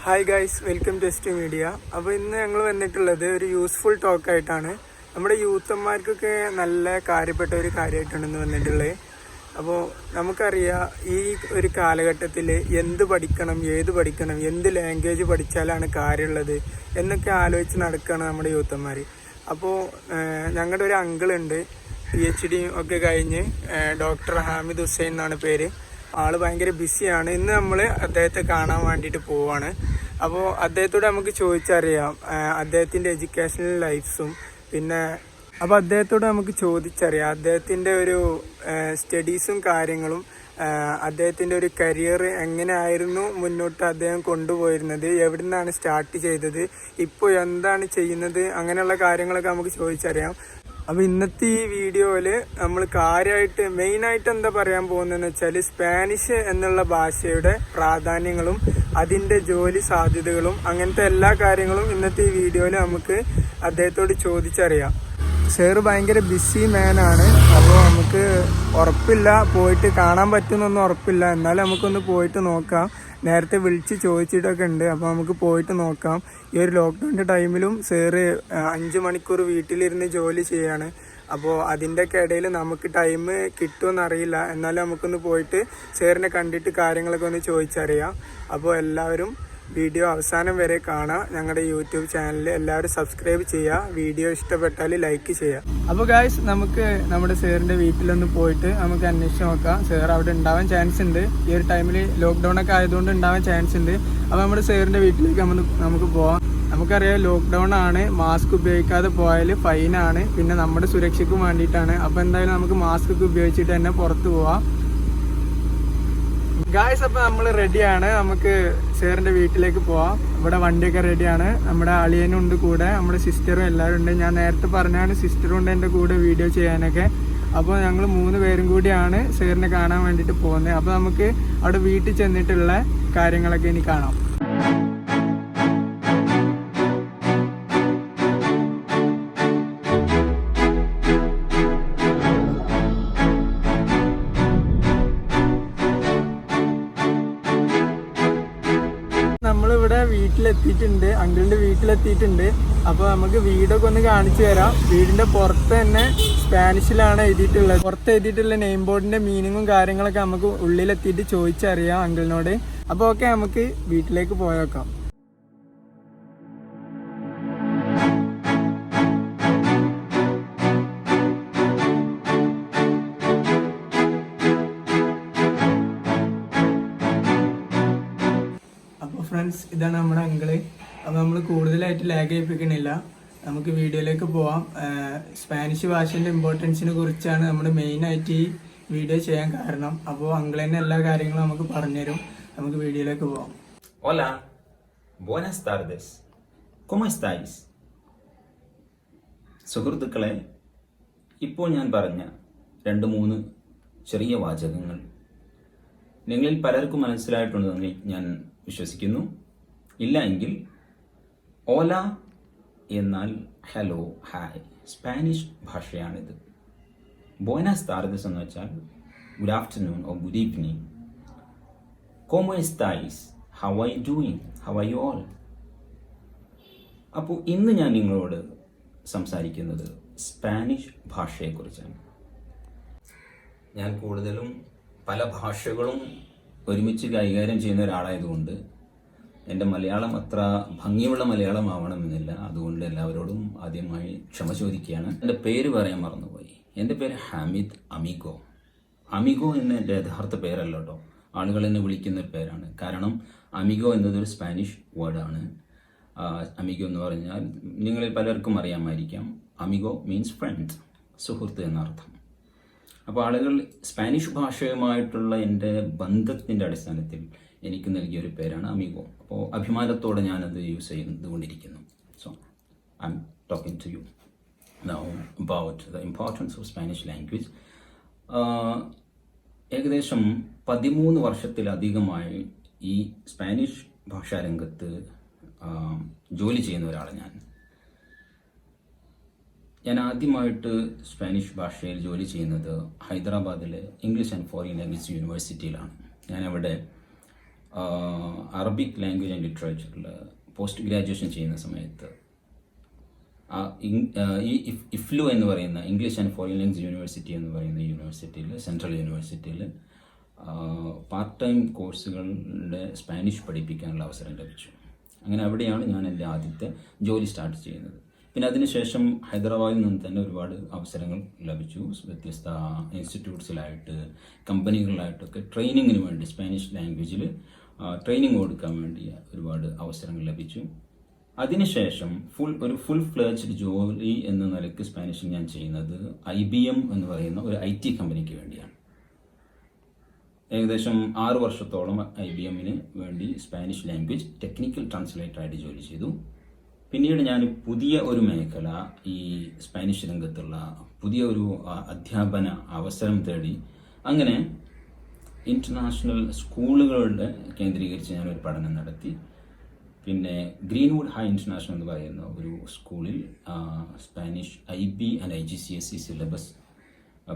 Hi guys, welcome to S T media. അപ്പോൾ ഇന്ന് ഞങ്ങൾ വന്നിട്ടുള്ളത് ഒരു യൂസ്ഫുൾ ടോക്കായിട്ടാണ്. നമ്മുടെ യൂത്തന്മാർക്കൊക്കെ നല്ല കാര്യപ്പെട്ട ഒരു കാര്യമായിട്ടാണ് ഇന്ന് വന്നിട്ടുള്ളത്. അപ്പോൾ നമുക്കറിയാം ഈ ഒരു കാലഘട്ടത്തിൽ എന്ത് പഠിക്കണം, ഏത് പഠിക്കണം, എന്ത് ലാംഗ്വേജ് പഠിച്ചാലാണ് കാര്യമുള്ളത് എന്നൊക്കെ ആലോചിച്ച് നടക്കുകയാണ് നമ്മുടെ യൂത്തന്മാർ. അപ്പോൾ ഞങ്ങളുടെ ഒരു അങ്കിളുണ്ട്, PhD ഒക്കെ കഴിഞ്ഞ്, ഡോക്ടർ ഹാമിദ് ഹുസ്സൈൻ എന്നാണ് പേര്. ആള് ഭയങ്കര ബിസിയാണ്. ഇന്ന് നമ്മൾ അദ്ദേഹത്തെ കാണാൻ വേണ്ടിയിട്ട് പോവാണ്. അപ്പോൾ അദ്ദേഹത്തോട് നമുക്ക് ചോദിച്ചറിയാം അദ്ദേഹത്തിൻ്റെ എഡ്യൂക്കേഷണൽ ലൈഫ്സും പിന്നെ അദ്ദേഹത്തോട് നമുക്ക് ചോദിച്ചറിയാം അദ്ദേഹത്തിൻ്റെ ഒരു സ്റ്റഡീസും കാര്യങ്ങളും, അദ്ദേഹത്തിൻ്റെ ഒരു കരിയർ എങ്ങനെയായിരുന്നു മുന്നോട്ട് അദ്ദേഹം കൊണ്ടുപോയിരുന്നത്, എവിടെ നിന്നാണ് സ്റ്റാർട്ട് ചെയ്തത്, ഇപ്പോൾ എന്താണ് ചെയ്യുന്നത്, അങ്ങനെയുള്ള കാര്യങ്ങളൊക്കെ നമുക്ക് ചോദിച്ചറിയാം. അപ്പോൾ ഇന്നത്തെ ഈ വീഡിയോയിൽ നമ്മൾ കാര്യമായിട്ട് മെയിനായിട്ട് എന്താ പറയാൻ പോകുന്നതെന്ന് വെച്ചാൽ സ്പാനിഷ് എന്നുള്ള ഭാഷയുടെ പ്രാധാന്യങ്ങളും അതിൻ്റെ ജോലി സാധ്യതകളും അങ്ങനത്തെ എല്ലാ കാര്യങ്ങളും ഇന്നത്തെ ഈ വീഡിയോയിൽ നമുക്ക് അദ്ദേഹത്തോട് ചോദിച്ചറിയാം. സാറ് ഭയങ്കര ബിസി മാനാണ്. അപ്പോൾ നമുക്ക് ഉറപ്പില്ല, പോയിട്ട് കാണാൻ പറ്റുമെന്നൊന്നും ഉറപ്പില്ല. എന്നാലും നമുക്കൊന്ന് പോയിട്ട് നോക്കാം. നേരത്തെ വിളിച്ച് ചോദിച്ചിട്ടൊക്കെ ഉണ്ട്. അപ്പോൾ നമുക്ക് പോയിട്ട് നോക്കാം. ഈ ഒരു ലോക്ക്ഡൗണിൻ്റെ ടൈമിലും സാറ് 5 മണിക്കൂർ വീട്ടിലിരുന്ന് ജോലി ചെയ്യാണ്. അപ്പോൾ അതിൻ്റെയൊക്കെ ഇടയിൽ നമുക്ക് ടൈം കിട്ടുമെന്നറിയില്ല. എന്നാലും നമുക്കൊന്ന് പോയിട്ട് സാറിനെ കണ്ടിട്ട് കാര്യങ്ങളൊക്കെ ഒന്ന് ചോദിച്ചറിയാം. അപ്പോൾ എല്ലാവരും വീഡിയോ അവസാനം വരെ കാണാം. ഞങ്ങളുടെ യൂട്യൂബ് ചാനൽ എല്ലാവരും സബ്സ്ക്രൈബ് ചെയ്യുക. വീഡിയോ ഇഷ്ടപ്പെട്ടാൽ ലൈക്ക് ചെയ്യുക. അപ്പോൾ ഗായ്സ്, നമുക്ക് നമ്മുടെ സാറിൻ്റെ വീട്ടിലൊന്ന് പോയിട്ട് നമുക്ക് അന്വേഷിച്ച് നോക്കാം. സാർ അവിടെ ഉണ്ടാവാൻ ചാൻസ് ഉണ്ട്. ഈ ഒരു ടൈമിൽ ലോക്ക്ഡൗൺ ഒക്കെ ആയതുകൊണ്ട് ഉണ്ടാവാൻ ചാൻസ് ഉണ്ട്. അപ്പോൾ നമ്മുടെ സാറിൻ്റെ വീട്ടിലേക്ക് നമുക്ക് പോവാം. നമുക്കറിയാം ലോക്ക്ഡൗൺ ആണ്, മാസ്ക് ഉപയോഗിക്കാതെ പോയാൽ ഫൈനാണ്. പിന്നെ നമ്മുടെ സുരക്ഷയ്ക്കും വേണ്ടിയിട്ടാണ്. അപ്പോൾ എന്തായാലും നമുക്ക് മാസ്ക് ഒക്കെ ഉപയോഗിച്ചിട്ട് തന്നെ പുറത്ത് പോവാം. ഗായ്സ്, അപ്പോൾ നമ്മൾ റെഡിയാണ്. നമുക്ക് സാറിൻ്റെ വീട്ടിലേക്ക് പോവാം. ഇവിടെ വണ്ടിയൊക്കെ റെഡിയാണ്. നമ്മുടെ അളിയനും ഉണ്ട് കൂടെ, നമ്മുടെ സിസ്റ്ററും എല്ലാവരും ഉണ്ട്. ഞാൻ നേരത്തെ പറഞ്ഞാണ് സിസ്റ്ററും ഉണ്ട് എൻ്റെ കൂടെ വീഡിയോ ചെയ്യാനൊക്കെ. അപ്പോൾ ഞങ്ങൾ 3 പേരും കൂടിയാണ് സാറിനെ കാണാൻ വേണ്ടിയിട്ട് പോകുന്നത്. അപ്പോൾ നമുക്ക് അവിടെ വീട്ടിൽ ചെന്നിട്ടുള്ള കാര്യങ്ങളൊക്കെ ഇനി കാണാം. നമ്മളിവിടെ വീട്ടിലെത്തിയിട്ടുണ്ട്, അങ്കിളിൻ്റെ വീട്ടിലെത്തിയിട്ടുണ്ട്. അപ്പോൾ നമുക്ക് വീടൊക്കെ ഒന്ന് കാണിച്ചു തരാം. വീടിൻ്റെ പുറത്ത് തന്നെ സ്പാനിഷിലാണ് എഴുതിയിട്ടുള്ളത്. പുറത്ത് എഴുതിയിട്ടുള്ള നെയിം ബോർഡിൻ്റെ മീനിങ്ങും കാര്യങ്ങളൊക്കെ നമുക്ക് ഉള്ളിലെത്തിയിട്ട് ചോദിച്ചറിയാം അങ്കിളിനോട്. അപ്പോൾ ഓക്കെ, നമുക്ക് വീട്ടിലേക്ക് പോയേക്കാം. ഫ്രണ്ട്സ്, ഇതാണ് നമ്മുടെ അങ്കിള്. അപ്പോൾ നമ്മൾ കൂടുതലായിട്ട് ലാഗ് ചെയ്യിപ്പിക്കണില്ല, നമുക്ക് വീഡിയോയിലേക്ക് പോവാം. സ്പാനിഷ് ഭാഷേൻ്റെ ഇമ്പോർട്ടൻസിനെ കുറിച്ചാണ് നമ്മൾ മെയിനായിട്ട് ഈ വീഡിയോ ചെയ്യാൻ കാരണം. അപ്പോൾ അങ്കിൾ തന്നെ എല്ലാ കാര്യങ്ങളും നമുക്ക് പറഞ്ഞുതരും. നമുക്ക് വീഡിയോയിലേക്ക് പോവാം. Hola, buenas tardes. ¿Cómo estáis? സുഹൃത്തുക്കളെ, ഇപ്പോൾ ഞാൻ പറഞ്ഞ 2-3 ചെറിയ വാചകങ്ങൾ നിങ്ങളിൽ പലർക്കും മനസ്സിലായിട്ടുണ്ടെന്ന് ഞാൻ വിശ്വസിക്കുന്നു. ഇല്ല എങ്കിൽ ഓല എന്നാൽ ഹലോ, ഹായ്, സ്പാനിഷ് ഭാഷയാണിത്. ബോനസ് താർദസ് എന്ന് വെച്ചാൽ good afternoon or good evening. കോമോ എസ്തായിസ്, how are you doing, how are you all. അപ്പോൾ ഇന്ന് ഞാൻ നിങ്ങളോട് സംസാരിക്കുന്നത് സ്പാനിഷ് ഭാഷയെക്കുറിച്ചാണ്. ഞാൻ കൂടുതലും പല ഭാഷകളും ഒരുമിച്ച് കൈകാര്യം ചെയ്യുന്ന ഒരാളായതുകൊണ്ട് എൻ്റെ മലയാളം അത്ര ഭംഗിയുള്ള മലയാളം ആവണമെന്നില്ല. അതുകൊണ്ട് എല്ലാവരോടും ആദ്യമായി ക്ഷമ ചോദിക്കുകയാണ്. എൻ്റെ പേര് പറയാൻ മറന്നുപോയി. എൻ്റെ പേര് ഹാമിദ് അമിഗോ. അമിഗോ എന്ന എൻ്റെ യഥാർത്ഥ പേരല്ല കേട്ടോ, ആളുകൾ എന്നെ വിളിക്കുന്ന ഒരു പേരാണ്. കാരണം അമിഗോ എന്നതൊരു സ്പാനിഷ് വേർഡാണ്. അമിഗോ എന്ന് പറഞ്ഞാൽ നിങ്ങളിൽ പലർക്കും അറിയാമായിരിക്കാം. അമിഗോ മീൻസ് ഫ്രണ്ട്, സുഹൃത്ത് എന്നർത്ഥം. അപ്പോൾ ആളുകൾ സ്പാനിഷ് ഭാഷയുമായിട്ടുള്ള എൻ്റെ ബന്ധത്തിൻ്റെ അടിസ്ഥാനത്തിൽ എനിക്ക് നൽകിയൊരു പേരാണ് അമിഗോ. അപ്പോൾ അഭിമാനത്തോടെ ഞാനത് യൂസ് ചെയ്തുകൊണ്ടിരിക്കുന്നു. So I'm talking to you now about the importance of Spanish language. ഏകദേശം 13 വർഷത്തിലധികമായി ഈ സ്പാനിഷ് ഭാഷാരംഗത്ത് ജോലി ചെയ്യുന്ന ഒരാളാണ് ഞാൻ ആദ്യമായിട്ട് സ്പാനിഷ് ഭാഷയിൽ ജോലി ചെയ്യുന്നത് ഹൈദരാബാദിലെ ഇംഗ്ലീഷ് ആൻഡ് ഫോറിൻ ലാംഗ്വേജ് യൂണിവേഴ്സിറ്റിയിലാണ്. ഞാനവിടെ അറബിക് ലാംഗ്വേജ് ആൻഡ് ലിറ്ററേച്ചറിൽ പോസ്റ്റ് ഗ്രാജുവേഷൻ ചെയ്യുന്ന സമയത്ത് ഈ ഇഫ്ലു എന്ന് പറയുന്ന English and foreign language university എന്ന് പറയുന്ന യൂണിവേഴ്സിറ്റിയിൽ, സെൻട്രൽ യൂണിവേഴ്സിറ്റിയിൽ പാർട്ട് ടൈം കോഴ്സുകളുടെ സ്പാനിഷ് പഠിപ്പിക്കാനുള്ള അവസരം ലഭിച്ചു. അങ്ങനെ അവിടെയാണ് ഞാൻ എൻ്റെ ആദ്യത്തെ ജോലി സ്റ്റാർട്ട് ചെയ്യുന്നത്. പിന്നെ അതിനുശേഷം ഹൈദരാബാദിൽ നിന്ന് തന്നെ ഒരുപാട് അവസരങ്ങൾ ലഭിച്ചു. വ്യത്യസ്ത ഇൻസ്റ്റിറ്റ്യൂട്ട്സിലായിട്ട്, കമ്പനികളിലായിട്ടൊക്കെ ട്രെയിനിങ്ങിന് വേണ്ടി സ്പാനിഷ് ലാംഗ്വേജിൽ ട്രെയിനിങ് കൊടുക്കാൻ വേണ്ടി ഒരുപാട് അവസരങ്ങൾ ലഭിച്ചു. അതിനുശേഷം ഒരു ഫുൾ ഫ്ലേജ്ഡ് ജോലി എന്ന നിലയ്ക്ക് സ്പാനിഷിൽ ഞാൻ ചെയ്യുന്നത് IBM എന്ന് പറയുന്ന ഒരു IT കമ്പനിക്ക് വേണ്ടിയാണ്. ഏകദേശം 6 വർഷത്തോളം IBMന് വേണ്ടി സ്പാനിഷ് ലാംഗ്വേജ് ടെക്നിക്കൽ ട്രാൻസ്ലേറ്ററായിട്ട് ജോലി ചെയ്തു. പിന്നീട് ഞാൻ പുതിയ ഒരു മേഖല, ഈ സ്പാനിഷ് രംഗത്തുള്ള പുതിയ ഒരു അധ്യാപന അവസരം തേടി അങ്ങനെ ഇൻ്റർനാഷണൽ സ്കൂളുകളുടെ കേന്ദ്രീകരിച്ച് ഞാനൊരു പഠനം നടത്തി. പിന്നെ ഗ്രീൻവുഡ് ഹൈ ഇൻ്റർനാഷണൽ എന്ന് പറയുന്ന ഒരു സ്കൂളിൽ Spanish IB and IGCSE syllabus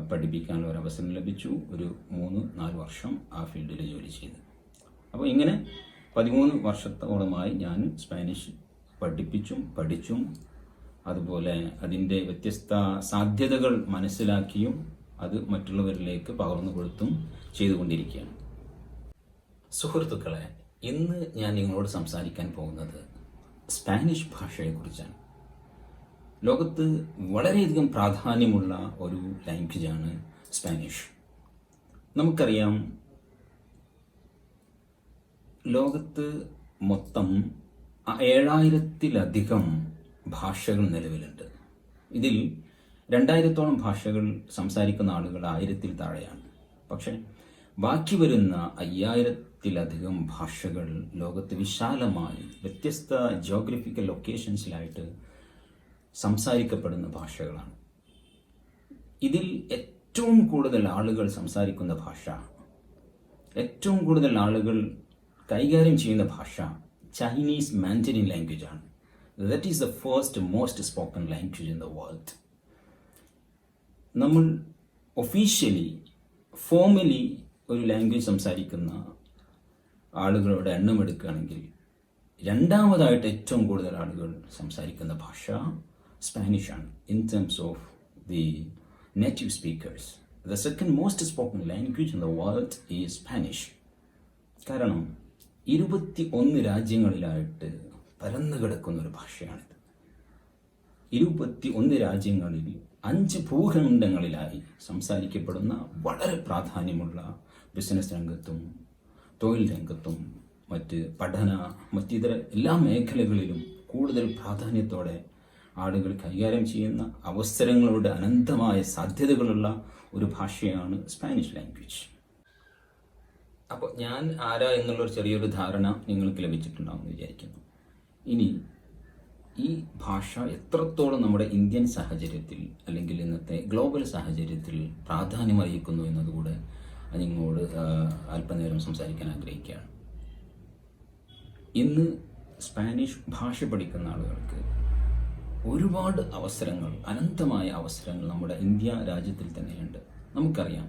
പഠിപ്പിക്കാനുള്ള ഒരു അവസരം ലഭിച്ചു. ഒരു 3-4 വർഷം ആ ഫീൽഡിൽ ജോലി ചെയ്തു. അപ്പോൾ ഇങ്ങനെ 13 വർഷത്തോളമായി ഞാൻ സ്പാനിഷ് പഠിച്ചും അതുപോലെ അതിൻ്റെ വ്യത്യസ്ത സാധ്യതകൾ മനസ്സിലാക്കിയും അത് മറ്റുള്ളവരിലേക്ക് പകർന്നു കൊടുത്തും ചെയ്തുകൊണ്ടിരിക്കുകയാണ്. സുഹൃത്തുക്കളെ, ഇന്ന് ഞാൻ നിങ്ങളോട് സംസാരിക്കാൻ പോകുന്നത് സ്പാനിഷ് ഭാഷയെക്കുറിച്ചാണ്. ലോകത്ത് വളരെയധികം പ്രാധാന്യമുള്ള ഒരു ലാംഗ്വേജാണ് സ്പാനിഷ്. നമുക്കറിയാം, ലോകത്ത് മൊത്തം 7000-ലധികം ഭാഷകൾ നിലവിലുണ്ട്. ഇതിൽ 2000-ഓളം ഭാഷകൾ സംസാരിക്കുന്ന ആളുകൾ 1000-ൽ താഴെയാണ്. പക്ഷേ ബാക്കി വരുന്ന 5000-ലധികം ഭാഷകൾ ലോകത്ത് വിശാലമായി വ്യത്യസ്ത ജിയോഗ്രഫിക്കൽ ലൊക്കേഷൻസിലായിട്ട് സംസാരിക്കപ്പെടുന്ന ഭാഷകളാണ്. ഇതിൽ ഏറ്റവും കൂടുതൽ ആളുകൾ സംസാരിക്കുന്ന ഭാഷ, ഏറ്റവും കൂടുതൽ ആളുകൾ കൈകാര്യം ചെയ്യുന്ന ഭാഷ ചൈനീസ് മാൻഡറിൻ ലാംഗ്വേജ് ആണ്. That is the first most spoken language in the world. നമ്മൾ ഒഫീഷ്യലി, ഫോർമലി ഒരു ലാംഗ്വേജ് സംസാരിക്കുന്ന ആളുകളുടെ എണ്ണം എടുക്കുകയാണെങ്കിൽ രണ്ടാമതായിട്ട് ഏറ്റവും കൂടുതൽ ആളുകൾ സംസാരിക്കുന്ന ഭാഷ സ്പാനിഷാണ്. In terms of the native speakers, the second most spoken language in the world is Spanish. കാരണം 21 രാജ്യങ്ങളിലായിട്ട് പരന്നു കിടക്കുന്ന ഒരു ഭാഷയാണിത്. 21 രാജ്യങ്ങളിൽ 5 ഭൂഖണ്ഡങ്ങളിലായി സംസാരിക്കപ്പെടുന്ന വളരെ പ്രാധാന്യമുള്ള ബിസിനസ് രംഗത്തും തൊഴിൽ രംഗത്തും മറ്റിതര എല്ലാ മേഖലകളിലും കൂടുതൽ പ്രാധാന്യത്തോടെ ആളുകൾ കൈകാര്യം ചെയ്യുന്ന അവസരങ്ങളുടെ അനന്തമായ സാധ്യതകളുള്ള ഒരു ഭാഷയാണ് സ്പാനിഷ് ലാംഗ്വേജ്. അപ്പോൾ ഞാൻ ആരാ എന്നുള്ളൊരു ചെറിയൊരു ധാരണ നിങ്ങൾക്ക് ലഭിച്ചിട്ടുണ്ടാവുമെന്ന് വിചാരിക്കുന്നു. ഇനി ഈ ഭാഷ എത്രത്തോളം നമ്മുടെ ഇന്ത്യൻ സാഹചര്യത്തിൽ അല്ലെങ്കിൽ ഇന്നത്തെ ഗ്ലോബൽ സാഹചര്യത്തിൽ പ്രാധാന്യം അറിയിക്കുന്നു എന്നതുകൂടെ നിങ്ങളോട് അല്പനേരം സംസാരിക്കാൻ ആഗ്രഹിക്കുകയാണ്. ഇന്ന് സ്പാനിഷ് ഭാഷ പഠിക്കുന്ന ആളുകൾക്ക് ഒരുപാട് അവസരങ്ങൾ, അനന്തമായ അവസരങ്ങൾ നമ്മുടെ ഇന്ത്യ രാജ്യത്തിൽ തന്നെയുണ്ട്. നമുക്കറിയാം,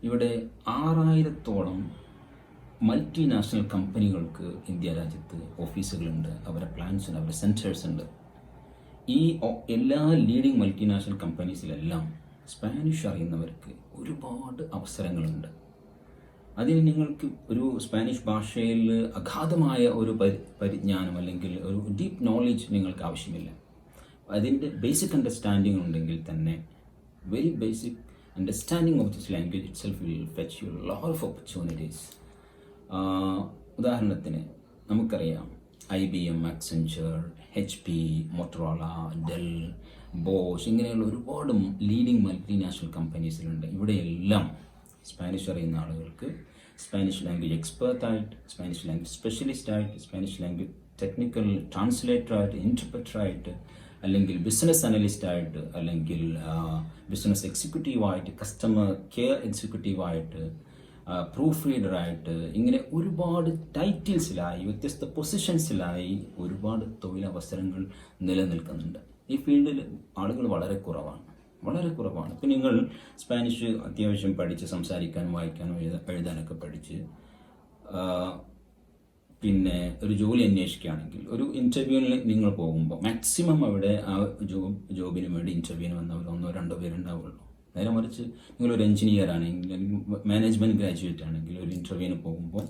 ഇവിടെ 6000-ഓളം മൾട്ടിനാഷണൽ കമ്പനികൾക്ക് ഇന്ത്യ രാജ്യത്ത് ഓഫീസുകളുണ്ട്, അവരുടെ പ്ലാൻസ് ഉണ്ട്, അവരുടെ സെൻറ്റേഴ്സ് ഉണ്ട്. ഈ എല്ലാ ലീഡിങ് മൾട്ടിനാഷണൽ കമ്പനീസിലെല്ലാം സ്പാനിഷ് അറിയുന്നവർക്ക് ഒരുപാട് അവസരങ്ങളുണ്ട്. അതിന് നിങ്ങൾക്ക് ഒരു സ്പാനിഷ് ഭാഷയിൽ അഗാധമായ ഒരു പരിജ്ഞാനം അല്ലെങ്കിൽ ഒരു ഡീപ്പ് നോളജ് നിങ്ങൾക്ക് ആവശ്യമില്ല. അതിൻ്റെ ബേസിക് അണ്ടർസ്റ്റാൻഡിങ് ഉണ്ടെങ്കിൽ തന്നെ, very basic understanding of this language itself will fetch you a lot of opportunities. ഉദാഹരണത്തിന് നമുക്കറിയാം, IBM, Accenture, HP, Motorola, Dell, Bosch ഇങ്ങനെയുള്ള ഒരുപാട് ലീഡിങ് മൾട്ടിനാഷണൽ കമ്പനീസിലുണ്ട്. ഇവിടെയെല്ലാം സ്പാനിഷ് അറിയുന്ന ആളുകൾക്ക് സ്പാനിഷ് ലാംഗ്വേജ് എക്സ്പേർട്ടായിട്ട്, സ്പാനിഷ് ലാംഗ്വേജ് സ്പെഷ്യലിസ്റ്റായിട്ട്, സ്പാനിഷ് ലാംഗ്വേജ് ടെക്നിക്കൽ ട്രാൻസ്ലേറ്ററായിട്ട്, ഇൻ്റർപ്രറ്ററായിട്ട്, അല്ലെങ്കിൽ ബിസിനസ് അനലിസ്റ്റായിട്ട്, അല്ലെങ്കിൽ ബിസിനസ് എക്സിക്യൂട്ടീവായിട്ട്, കസ്റ്റമർ കെയർ എക്സിക്യൂട്ടീവായിട്ട്, പ്രൂഫ് റീഡറായിട്ട്, ഇങ്ങനെ ഒരുപാട് ടൈറ്റിൽസിലായി, വ്യത്യസ്ത പൊസിഷൻസിലായി ഒരുപാട് തൊഴിലവസരങ്ങൾ നിലനിൽക്കുന്നുണ്ട്. ഈ ഫീൽഡിൽ ആളുകൾ വളരെ കുറവാണ്. ഇപ്പം നിങ്ങൾ സ്പാനിഷ് അത്യാവശ്യം പഠിച്ച് സംസാരിക്കാനും വായിക്കാനും എഴുതാനൊക്കെ പഠിച്ച് പിന്നെ ഒരു ജോലി അന്വേഷിക്കുകയാണെങ്കിൽ ഒരു ഇൻ്റർവ്യൂവിൽ നിങ്ങൾ പോകുമ്പോൾ മാക്സിമം അവിടെ ആ ജോബിന് വേണ്ടി ഇൻ്റർവ്യൂവിന് വന്നവർ 1-2 പേരുണ്ടാവുള്ളൂ. നേരെ മറിച്ച് നിങ്ങളൊരു എഞ്ചിനീയർ ആണെങ്കിൽ അല്ലെങ്കിൽ മാനേജ്മെൻറ്റ് ഗ്രാജുവേറ്റ് ആണെങ്കിൽ ഒരു ഇൻ്റർവ്യൂവിന് പോകുമ്പോൾ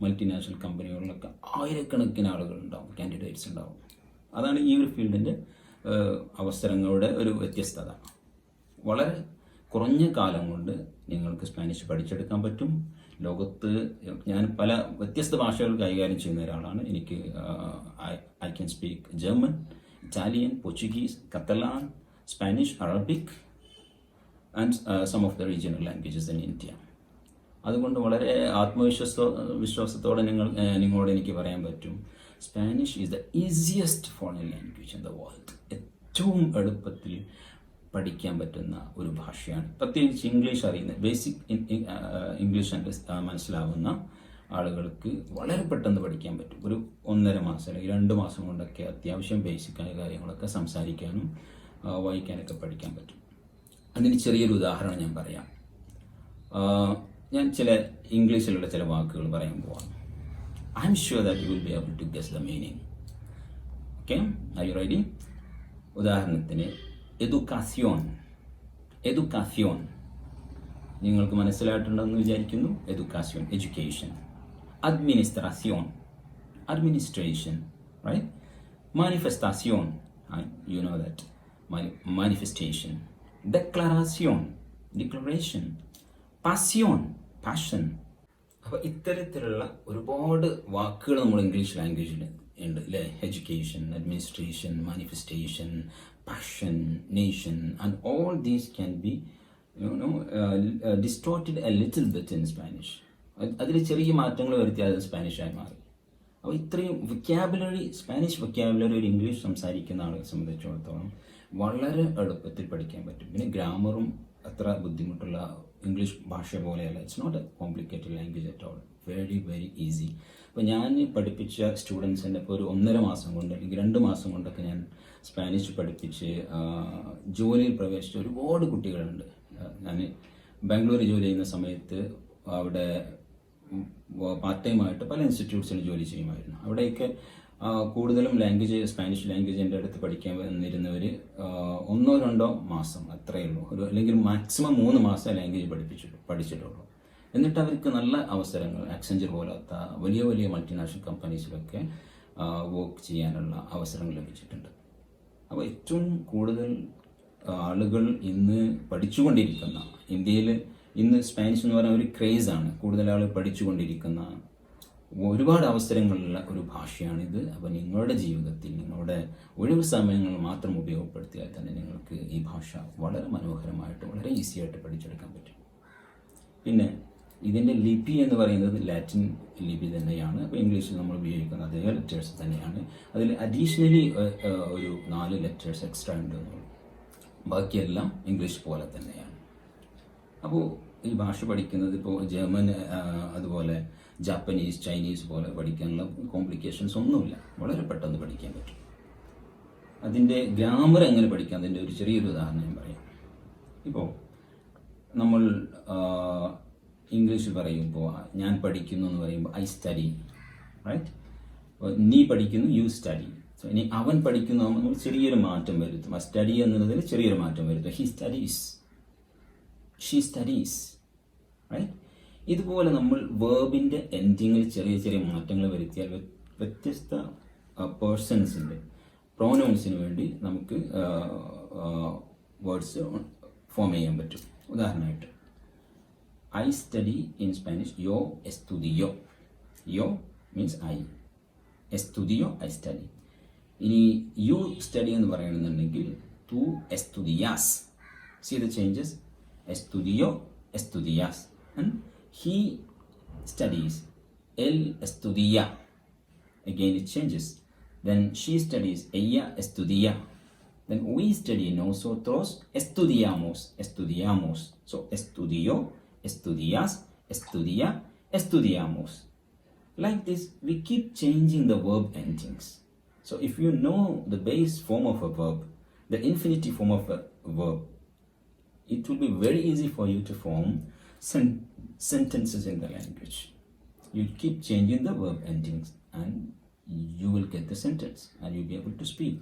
മൾട്ടിനാഷണൽ കമ്പനികളിലൊക്കെ ആയിരക്കണക്കിന് ആളുകളുണ്ടാവും, കാൻഡിഡേറ്റ്സ് ഉണ്ടാവും. അതാണ് ഈ ഒരു ഫീൽഡിൻ്റെ അവസരങ്ങളുടെ ഒരു വ്യത്യസ്തത. വളരെ കുറഞ്ഞ കാലം കൊണ്ട് നിങ്ങൾക്ക് സ്പാനിഷ് പഠിച്ചെടുക്കാൻ പറ്റും. ലോകത്ത് ഞാൻ പല വ്യത്യസ്ത ഭാഷകൾ കൈകാര്യം ചെയ്യുന്ന ഒരാളാണ്. എനിക്ക് I can speak German, Italian, Portuguese, Catalan, Spanish, Arabic and some of the regional languages in India. അതുകൊണ്ട് വളരെ വിശ്വാസത്തോടെ നിങ്ങളോട് എനിക്ക് പറയാൻ പറ്റും, Spanish is the easiest foreign language in the world. ഏറ്റവും എളുപ്പത്തിൽ പഠിക്കാൻ പറ്റുന്ന ഒരു ഭാഷയാണ്. പ്രത്യേകിച്ച് ഇംഗ്ലീഷ് അറിയുന്ന ബേസിക് ഇംഗ്ലീഷ് മനസ്സിലാവുന്ന ആളുകൾക്ക് വളരെ പെട്ടെന്ന് പഠിക്കാൻ പറ്റും. ഒരു 1.5 മാസം അല്ലെങ്കിൽ 2 മാസം കൊണ്ടൊക്കെ അത്യാവശ്യം ബേസിക്കായ കാര്യങ്ങളൊക്കെ സംസാരിക്കാനും വായിക്കാനൊക്കെ പഠിക്കാൻ പറ്റും. അതിന് ചെറിയൊരു ഉദാഹരണം ഞാൻ പറയാം. ഞാൻ ചില ഇംഗ്ലീഷിലുള്ള ചില വാക്കുകൾ പറയാൻ പോവാം. I'm sure that you will be able to guess the meaning. Okay, are you ready? ഉദാഹരണത്തിന് എഡ്യൂക്കേഷൻ. നിങ്ങൾക്ക് മനസ്സിലായിട്ടുണ്ടെന്ന് വിചാരിക്കുന്നു. Education. Administration, right? Manifestation, you know that, manifestation. Declaration. Passion. അപ്പോൾ ഇത്തരത്തിലുള്ള ഒരുപാട് വാക്കുകൾ നമ്മൾ ഇംഗ്ലീഷ് ലാംഗ്വേജിൽ ഉണ്ട് അല്ലേ? Education, administration, manifestation, passion, nation, and all these can be distorted a little bit in Spanish. അതിൽ ചെറിയ മാറ്റങ്ങൾ വരുത്തിയാൽ അത് സ്പാനിഷായി മാറി. അപ്പോൾ ഇത്രയും സ്പാനിഷ് വൊക്കാബുലറി ഒരു ഇംഗ്ലീഷ് സംസാരിക്കുന്ന ആളെ സംബന്ധിച്ചിടത്തോളം വളരെ എളുപ്പത്തിൽ പഠിക്കാൻ പറ്റും. പിന്നെ ഗ്രാമറും അത്ര ബുദ്ധിമുട്ടുള്ള ഇംഗ്ലീഷ് ഭാഷ പോലെയല്ല. It's not a complicated language at all. Very very easy. അപ്പോൾ ഞാൻ പഠിപ്പിച്ച സ്റ്റുഡൻസിൻ്റെ ഇപ്പോൾ ഒരു 1.5 മാസം കൊണ്ട് അല്ലെങ്കിൽ 2 മാസം കൊണ്ടൊക്കെ ഞാൻ സ്പാനിഷ് പഠിപ്പിച്ച് ജോലിയിൽ പ്രവേശിച്ച ഒരുപാട് കുട്ടികളുണ്ട്. ഞാൻ ബാംഗ്ലൂർ ജോലി ചെയ്യുന്ന സമയത്ത് അവിടെ പാർട്ട് ടൈമായിട്ട് പല ഇൻസ്റ്റിറ്റ്യൂട്ട്സിൽ ജോലി ചെയ്യുമായിരുന്നു. അവിടെയൊക്കെ കൂടുതലും സ്പാനിഷ് ലാംഗ്വേജ് എൻ്റെ അടുത്ത് പഠിക്കാൻ വന്നിരുന്നവർ 1-2 മാസം അത്രയേ ഉള്ളൂ. അല്ലെങ്കിൽ മാക്സിമം 3 മാസം ലാംഗ്വേജ് പഠിച്ചിട്ടുള്ളൂ. എന്നിട്ട് അവർക്ക് നല്ല അവസരങ്ങൾ ആക്സെഞ്ചർ പോലത്തെ വലിയ വലിയ മൾട്ടിനാഷണൽ കമ്പനീസിലൊക്കെ വർക്ക് ചെയ്യാനുള്ള അവസരങ്ങൾ ലഭിച്ചിട്ടുണ്ട്. അപ്പോൾ ഏറ്റവും കൂടുതൽ ആളുകൾ ഇന്ന് പഠിച്ചുകൊണ്ടിരിക്കുന്ന, ഇന്ത്യയിൽ ഇന്ന് സ്പാനിഷ് എന്ന് പറയുന്ന ഒരു ക്രേസാണ്. കൂടുതൽ ആളുകൾ പഠിച്ചുകൊണ്ടിരിക്കുന്ന ഒരുപാട് അവസരങ്ങളുള്ള ഒരു ഭാഷയാണിത്. അപ്പോൾ നിങ്ങളുടെ ജീവിതത്തിൽ നിങ്ങളുടെ ഒഴിവ് സമയങ്ങൾ മാത്രം ഉപയോഗപ്പെടുത്തിയാൽ തന്നെ നിങ്ങൾക്ക് ഈ ഭാഷ വളരെ മനോഹരമായിട്ട് വളരെ ഈസിയായിട്ട് പഠിച്ചെടുക്കാൻ പറ്റും. പിന്നെ ഇതിൻ്റെ ലിപി എന്ന് പറയുന്നത് ലാറ്റിൻ ലിപി തന്നെയാണ്. അപ്പോൾ ഇംഗ്ലീഷിൽ നമ്മൾ ഉപയോഗിക്കുന്ന അതേ ലെറ്റേഴ്സ് തന്നെയാണ്. അതിൽ അഡീഷണലി ഒരു 4 ലെറ്റേഴ്സ് എക്സ്ട്രാ ഉണ്ട്. ബാക്കിയെല്ലാം ഇംഗ്ലീഷ് പോലെ തന്നെയാണ്. അപ്പോൾ ഈ ഭാഷ പഠിക്കുന്നത് ഇപ്പോൾ ജർമ്മൻ അതുപോലെ ജാപ്പനീസ്, ചൈനീസ് പോലെ പഠിക്കാനുള്ള കോംപ്ലിക്കേഷൻസ് ഒന്നുമില്ല. വളരെ പെട്ടെന്ന് പഠിക്കാൻ പറ്റും. അതിൻ്റെ ഗ്രാമർ എങ്ങനെ പഠിക്കാം, അതിൻ്റെ ഒരു ചെറിയൊരു ഉദാഹരണം ഞാൻ പറയാം. ഇപ്പോൾ നമ്മൾ ഇംഗ്ലീഷിൽ പറയുമ്പോൾ ഞാൻ പഠിക്കുന്നു എന്ന് പറയുമ്പോൾ ഐ സ്റ്റഡി, റൈറ്റ്? നീ പഠിക്കുന്നു, യു സ്റ്റഡി. സോ ഇനി അവൻ പഠിക്കുന്നു നമ്മൾ ചെറിയൊരു മാറ്റം വരുത്തും. ആ സ്റ്റഡി എന്നുള്ളതിൽ ചെറിയൊരു മാറ്റം വരുത്തും. He studies, she studies, right? ഇതുപോലെ നമ്മൾ വേർബിൻ്റെ എൻഡിങ്ങിൽ ചെറിയ ചെറിയ മാറ്റങ്ങൾ വരുത്തിയാൽ വ്യത്യസ്ത പേഴ്സൺസിൻ്റെ പ്രോനൗൺസിന് വേണ്ടി നമുക്ക് വേർഡ്സ് ഫോം ചെയ്യാൻ പറ്റും. ഉദാഹരണമായിട്ട് I study in Spanish, yo estudio. Yo means I. Estudio, I study. ഇനി you study എന്ന് പറയണമെന്നുണ്ടെങ്കിൽ tú estudias. See the changes? Estudio, estudias. And he studies. Él estudia. Again it changes. Then she studies. Ella estudia. Then we study. Nosotros estudiamos. Estudiamos. So estudio, estudias, estudia, estudiamos. Like this, we keep changing the verb endings. So if you know the base form of a verb, the infinitive form of a verb, it will be very easy for you to form sentences in the language. You keep changing the verb endings and you will get the sentence and you'll be able to speak.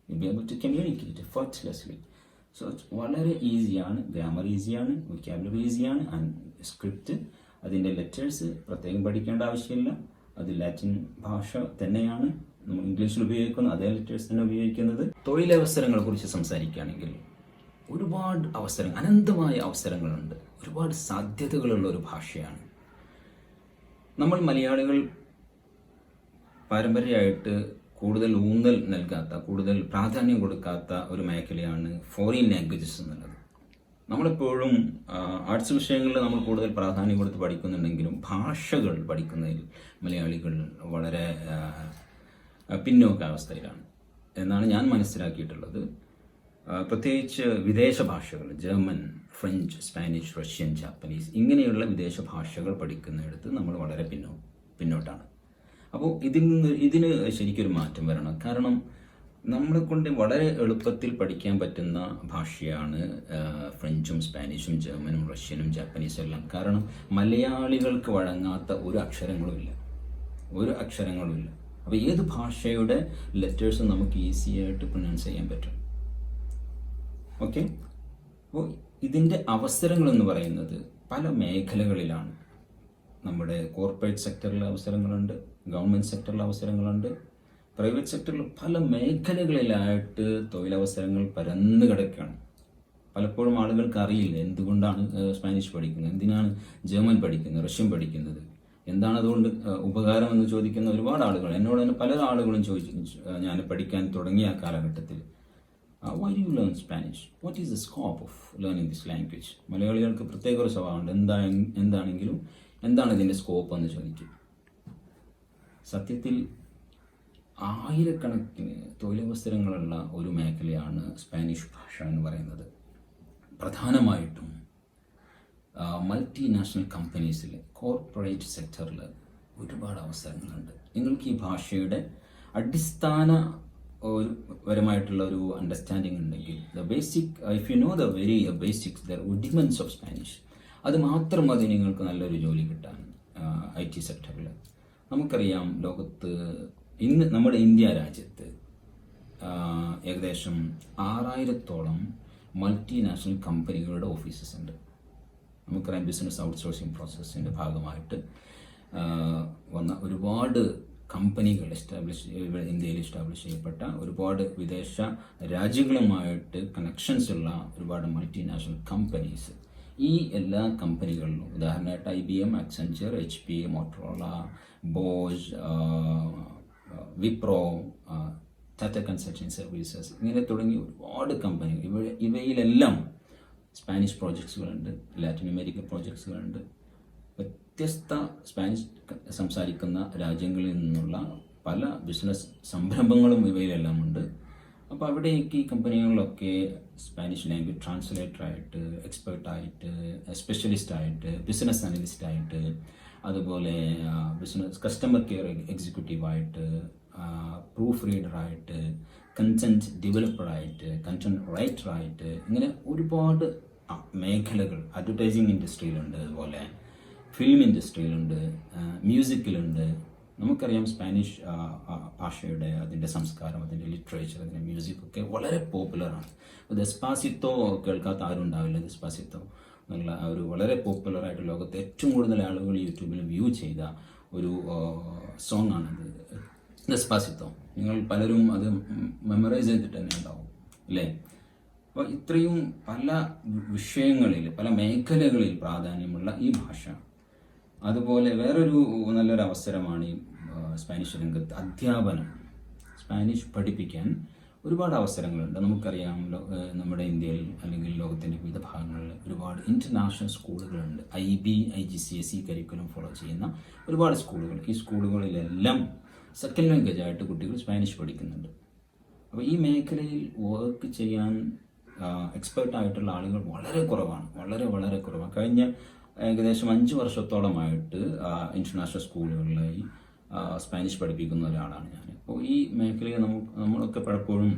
You'll be able to communicate effortlessly. So it's വളരെ ഈസിയാണ്, grammar ഈസിയാണ്, vocabulary ഈസിയാണ്, and script അതിൻ്റെ letters പ്രത്യേകം പഠിക്കേണ്ട ആവശ്യമില്ല. അത് Latin ഭാഷ തന്നെയാണ് നമ്മൾ ഇംഗ്ലീഷിൽ ഉപയോഗിക്കുന്നത്, അതേ ലെറ്റേഴ്സ് തന്നെ ഉപയോഗിക്കുന്നത്. തൊഴിലവസരങ്ങളെ കുറിച്ച് സംസാരിക്കുകയാണെങ്കിൽ ഒരുപാട് അവസരങ്ങൾ, അനന്തമായ അവസരങ്ങളുണ്ട്, ഒരുപാട് സാധ്യതകളുള്ള ഒരു ഭാഷയാണ്. നമ്മൾ മലയാളികൾ പാരമ്പര്യമായിട്ട് കൂടുതൽ ഊന്നൽ നൽകാത്ത, കൂടുതൽ പ്രാധാന്യം കൊടുക്കാത്ത ഒരു മേഖലയാണ് ഫോറിൻ ലാംഗ്വേജസ് എന്നുള്ളത്. നമ്മളെപ്പോഴും ആർട്സ് വിഷയങ്ങളിൽ നമ്മൾ കൂടുതൽ പ്രാധാന്യം കൊടുത്ത് പഠിക്കുന്നുണ്ടെങ്കിലും ഭാഷകൾ പഠിക്കുന്നതിൽ മലയാളികൾ വളരെ പിന്നോക്കാവസ്ഥയിലാണ് എന്നാണ് ഞാൻ മനസ്സിലാക്കിയിട്ടുള്ളത്. പ്രത്യേകിച്ച് വിദേശ ഭാഷകൾ, German, French, Spanish, Russian, Japanese ഇങ്ങനെയുള്ള വിദേശ ഭാഷകൾ പഠിക്കുന്നിടത്ത് നമ്മൾ വളരെ പിന്നോട്ടാണ്. അപ്പോൾ ഇതിന് ശരിക്കൊരു മാറ്റം വരണം. കാരണം നമ്മളെ കൊണ്ട് വളരെ എളുപ്പത്തിൽ പഠിക്കാൻ പറ്റുന്ന ഭാഷയാണ് ഫ്രഞ്ചും സ്പാനിഷും ജർമ്മനും റഷ്യനും ജാപ്പനീസും എല്ലാം. കാരണം മലയാളികൾക്ക് വഴങ്ങാത്ത ഒരു അക്ഷരങ്ങളുമില്ല. അപ്പോൾ ഏത് ഭാഷയുടെ ലെറ്റേഴ്സും നമുക്ക് ഈസി ആയിട്ട് പ്രൊനൗൺസ് ചെയ്യാൻ പറ്റും. ഓക്കെ, അപ്പോൾ ഇതിൻ്റെ അവസരങ്ങളെന്ന് പറയുന്നത് പല മേഖലകളിലാണ്. നമ്മുടെ കോർപ്പറേറ്റ് സെക്ടറിലെ അവസരങ്ങളുണ്ട്, ഗവൺമെൻറ് സെക്ടറിലെ അവസരങ്ങളുണ്ട്, പ്രൈവറ്റ് സെക്ടറിൽ പല മേഖലകളിലായിട്ട് തൊഴിലവസരങ്ങൾ പരന്നു കിടക്കുകയാണ്. പലപ്പോഴും ആളുകൾക്ക് അറിയില്ല എന്തുകൊണ്ടാണ് സ്പാനിഷ് പഠിക്കുന്നത്, എന്തിനാണ് ജർമ്മൻ പഠിക്കുന്നത്, റഷ്യൻ പഠിക്കുന്നത്, എന്താണ് അതുകൊണ്ട് ഉപകാരം എന്ന് ചോദിക്കുന്ന ഒരുപാട് ആളുകൾ എന്നോട് തന്നെ പല ആളുകളും ചോദിച്ചു. ഞാൻ പഠിക്കാൻ തുടങ്ങിയ കാലഘട്ടത്തിൽ why do you learn Spanish? What is the scope of learning this language? മലയാളികൾക്ക് പ്രത്യേക ഒരു സ്വഭാവമുണ്ട്, എന്താണെങ്കിലും എന്താണ് ഇതിൻ്റെ സ്കോപ്പ് എന്ന് ചോദിക്കും. സത്യത്തിൽ ആയിരക്കണക്കിന് തൊഴിലവസരങ്ങളുള്ള ഒരു മേഖലയാണ് സ്പാനിഷ് ഭാഷ എന്ന് പറയുന്നത്. പ്രധാനമായിട്ടും മൾട്ടിനാഷണൽ കമ്പനീസിൽ, കോർപ്പറേറ്റ് സെക്ടറിൽ ഒരുപാട് അവസരങ്ങളുണ്ട്. നിങ്ങൾക്ക് ഈ ഭാഷയുടെ അടിസ്ഥാന പരമായിട്ടുള്ള ഒരു അണ്ടർസ്റ്റാൻഡിങ് ഉണ്ടെങ്കിൽ, if you know the very basics, the rudiments of Spanish, അത് മാത്രം മതി നിങ്ങൾക്ക് നല്ലൊരു ജോലി കിട്ടാൻ IT സെക്ടറിൽ. നമുക്കറിയാം, ലോകത്ത് ഇന്ന് നമ്മുടെ ഇന്ത്യ രാജ്യത്ത് ഏകദേശം 6000-ഓളം മൾട്ടിനാഷണൽ കമ്പനികളുടെ ഓഫീസസ് ഉണ്ട്. നമുക്കറിയാം, ബിസിനസ് ഔട്ട്സോഴ്സിംഗ് പ്രോസസ്സിൻ്റെ ഭാഗമായിട്ട് വന്ന ഒരുപാട് കമ്പനികൾ ഇന്ത്യയിൽ എസ്റ്റാബ്ലിഷ് ചെയ്യപ്പെട്ട ഒരുപാട് വിദേശ രാജ്യങ്ങളുമായിട്ട് കണക്ഷൻസ് ഉള്ള ഒരുപാട് മൾട്ടിനാഷണൽ കമ്പനീസ്. ഈ എല്ലാ കമ്പനികളിലും ഉദാഹരണമായിട്ട് IBM, അക്സെഞ്ചർ, HP, Motorola, Bosch, Wipro, Tata consulting services, ഇങ്ങനെ തുടങ്ങി ഒരുപാട് കമ്പനികൾ. ഇവയിലെല്ലാം സ്പാനിഷ് പ്രോജക്ട്സുകളുണ്ട്, ലാറ്റിൻ അമേരിക്കൻ പ്രോജക്ട്സുകളുണ്ട്. വ്യത്യസ്ത സ്പാനിഷ് സംസാരിക്കുന്ന രാജ്യങ്ങളിൽ നിന്നുള്ള പല ബിസിനസ് സംരംഭങ്ങളും ഇവയിലെല്ലാം ഉണ്ട്. അപ്പോൾ അവിടേക്ക് ഈ കമ്പനികളിലൊക്കെ സ്പാനിഷ് ലാംഗ്വേജ് ട്രാൻസ്ലേറ്ററായിട്ട്, എക്സ്പേർട്ടായിട്ട്, സ്പെഷ്യലിസ്റ്റായിട്ട്, ബിസിനസ് അനലിസ്റ്റായിട്ട്, അതുപോലെ ബിസിനസ് കസ്റ്റമർ കെയർ എക്സിക്യൂട്ടീവായിട്ട്, പ്രൂഫ് റീഡറായിട്ട്, കണ്ടന്റ് ഡെവലപ്പറായിട്ട്, കണ്ടന്റ് റൈറ്ററായിട്ട്, ഇങ്ങനെ ഒരുപാട് മേഖലകൾ. അഡ്വർടൈസിങ് ഇൻഡസ്ട്രിയിലുണ്ട്, അതുപോലെ ഫിലിം ഇൻഡസ്ട്രിയിലുണ്ട്, മ്യൂസിക്കിലുണ്ട്. നമുക്കറിയാം, സ്പാനിഷ് ഭാഷയുടെ അതിൻ്റെ സംസ്കാരം, അതിൻ്റെ ലിറ്ററേച്ചർ, അതിൻ്റെ മ്യൂസിക്കൊക്കെ വളരെ പോപ്പുലറാണ്. ദെസ്പാസിത്തോ കേൾക്കാത്ത ആരും ഉണ്ടാവില്ല. ദെസ്പാസിത്തോ എന്നുള്ള ഒരു വളരെ പോപ്പുലറായിട്ട് ലോകത്തെ ഏറ്റവും കൂടുതൽ ആളുകൾ യൂട്യൂബിൽ വ്യൂ ചെയ്ത ഒരു സോങ് ആണത്, ദെസ്പാസിത്തോ. നിങ്ങൾ പലരും അത് മെമ്മറൈസ് ചെയ്തിട്ട് തന്നെ ഉണ്ടാവും, അല്ലേ? അപ്പോൾ ഇത്രയും പല വിഷയങ്ങളിൽ, പല മേഖലകളിൽ പ്രാധാന്യമുള്ള ഈ ഭാഷ. അതുപോലെ വേറൊരു നല്ലൊരു അവസരമാണ് ഈ സ്പാനിഷ് രംഗത്ത് അധ്യാപനം. സ്പാനിഷ് പഠിപ്പിക്കാൻ ഒരുപാട് അവസരങ്ങളുണ്ട്. നമുക്കറിയാം, നമ്മുടെ ഇന്ത്യയിൽ അല്ലെങ്കിൽ ലോകത്തിൻ്റെ വിവിധ ഭാഗങ്ങളിൽ ഒരുപാട് ഇൻ്റർനാഷണൽ സ്കൂളുകളുണ്ട്. IB, IGCSE കരിക്കുലം ഫോളോ ചെയ്യുന്ന ഒരുപാട് സ്കൂളുകൾ. ഈ സ്കൂളുകളിലെല്ലാം സെക്കൻഡ് ലാംഗ്വേജ് ആയിട്ട് കുട്ടികൾ സ്പാനിഷ് പഠിക്കുന്നുണ്ട്. അപ്പോൾ ഈ മേഖലയിൽ വർക്ക് ചെയ്യാൻ എക്സ്പേർട്ടായിട്ടുള്ള ആളുകൾ വളരെ കുറവാണ്, വളരെ കുറവാണ്. കഴിഞ്ഞ ഏകദേശം 5 വർഷത്തോളമായിട്ട് ഇൻ്റർനാഷണൽ സ്കൂളുകളിലായി സ്പാനിഷ് പഠിപ്പിക്കുന്ന ഒരാളാണ് ഞാൻ. അപ്പോൾ ഈ മേഖലയിൽ നമ്മളൊക്കെ പലപ്പോഴും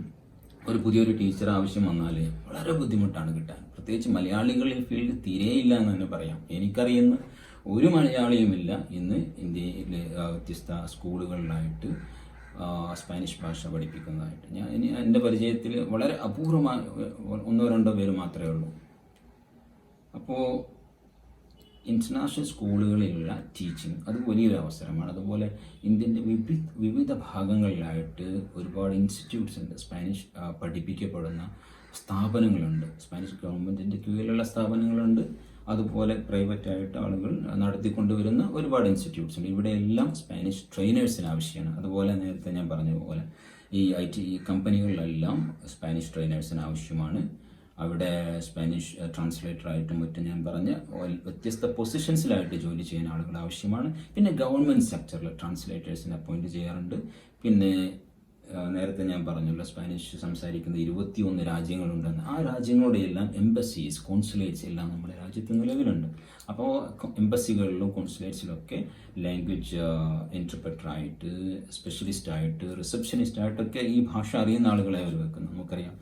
ഒരു പുതിയൊരു ടീച്ചർ ആവശ്യം വന്നാൽ വളരെ ബുദ്ധിമുട്ടാണ് കിട്ടാൻ. പ്രത്യേകിച്ച് മലയാളികളിൽ ഫീൽഡ് തീരെയില്ല എന്ന് തന്നെ പറയാം. എനിക്കറിയുന്ന ഒരു മലയാളിയുമില്ല ഇന്ന് ഇന്ത്യയിലെ വ്യത്യസ്ത സ്കൂളുകളിലായിട്ട് സ്പാനിഷ് ഭാഷ പഠിപ്പിക്കുന്നതായിട്ട്. എൻ്റെ പരിചയത്തിൽ വളരെ അപൂർവമായ 1-2 പേര് മാത്രമേ ഉള്ളൂ. അപ്പോൾ ഇൻ്റർനാഷണൽ സ്കൂളുകളിലുള്ള ടീച്ചിങ് അത് വലിയൊരു അവസരമാണ്. അതുപോലെ ഇന്ത്യൻ്റെ വിവിധ ഭാഗങ്ങളിലായിട്ട് ഒരുപാട് ഇൻസ്റ്റിറ്റ്യൂട്ട്സ് ഉണ്ട്. സ്പാനിഷ് പഠിപ്പിക്കപ്പെടുന്ന സ്ഥാപനങ്ങളുണ്ട്. സ്പാനിഷ് ഗവൺമെൻറ്റിൻ്റെ കീഴിലുള്ള സ്ഥാപനങ്ങളുണ്ട്. അതുപോലെ പ്രൈവറ്റായിട്ട് ആളുകൾ നടത്തിക്കൊണ്ടുവരുന്ന ഒരുപാട് ഇൻസ്റ്റിറ്റ്യൂട്ട്സ് ഉണ്ട്. ഇവിടെയെല്ലാം സ്പാനിഷ് ട്രെയിനേഴ്സിന് ആവശ്യമാണ്. അതുപോലെ നേരത്തെ ഞാൻ പറഞ്ഞ പോലെ ഈ IT കമ്പനികളിലെല്ലാം സ്പാനിഷ് ട്രെയിനേഴ്സിന് ആവശ്യമാണ്. അവിടെ സ്പാനിഷ് ട്രാൻസ്ലേറ്ററായിട്ടും മറ്റും ഞാൻ പറഞ്ഞ വ്യത്യസ്ത പൊസിഷൻസിലായിട്ട് ജോലി ചെയ്യുന്ന ആളുകൾ ആവശ്യമാണ്. പിന്നെ ഗവൺമെൻറ് സെക്ടറിൽ ട്രാൻസ്ലേറ്റേഴ്സിനെ അപ്പോയിൻറ്റ് ചെയ്യാറുണ്ട്. പിന്നെ നേരത്തെ ഞാൻ പറഞ്ഞല്ലോ സ്പാനിഷ് സംസാരിക്കുന്ന 21 രാജ്യങ്ങളുണ്ടെന്ന്. ആ രാജ്യങ്ങളുടെയെല്ലാം എംബസീസ്, കോൺസുലേറ്റ്സ് എല്ലാം നമ്മുടെ രാജ്യത്ത് നിലവിലുണ്ട്. അപ്പോൾ എംബസികളിലും കോൺസുലേറ്റ്സിലൊക്കെ ലാംഗ്വേജ് ഇൻ്റർപ്രറ്ററായിട്ട്, സ്പെഷ്യലിസ്റ്റായിട്ട്, റിസപ്ഷനിസ്റ്റായിട്ടൊക്കെ ഈ ഭാഷ അറിയുന്ന ആളുകളെ അവർ വെക്കുന്നു. നമുക്കറിയാം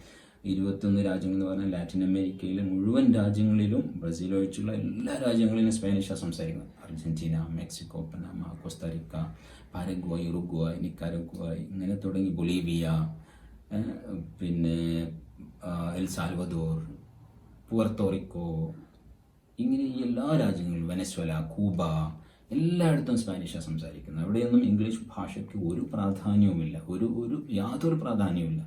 21 രാജ്യങ്ങൾ എന്ന് പറഞ്ഞാൽ ലാറ്റിൻ അമേരിക്കയിലെ മുഴുവൻ രാജ്യങ്ങളിലും ബ്രസീൽ ഒഴിച്ചുള്ള എല്ലാ രാജ്യങ്ങളിലും സ്പാനിഷാണ് സംസാരിക്കുന്നത്. Argentina, Mexico, Panama, Costa Rica, Paraguay, Uruguay, Nicaragua, ഇങ്ങനെ തുടങ്ങി ബൊളീവിയ, പിന്നെ എൽ സാൽവദോർ, പുവർത്തോറിക്കോ, ഇങ്ങനെ ഈ എല്ലാ രാജ്യങ്ങളിലും, വെനസ്വേല, കൂബ, എല്ലായിടത്തും സ്പാനിഷാണ് സംസാരിക്കുന്നത്. അവിടെയൊന്നും ഇംഗ്ലീഷ് ഭാഷയ്ക്ക് ഒരു പ്രാധാന്യവുമില്ല, യാതൊരു പ്രാധാന്യവുമില്ല.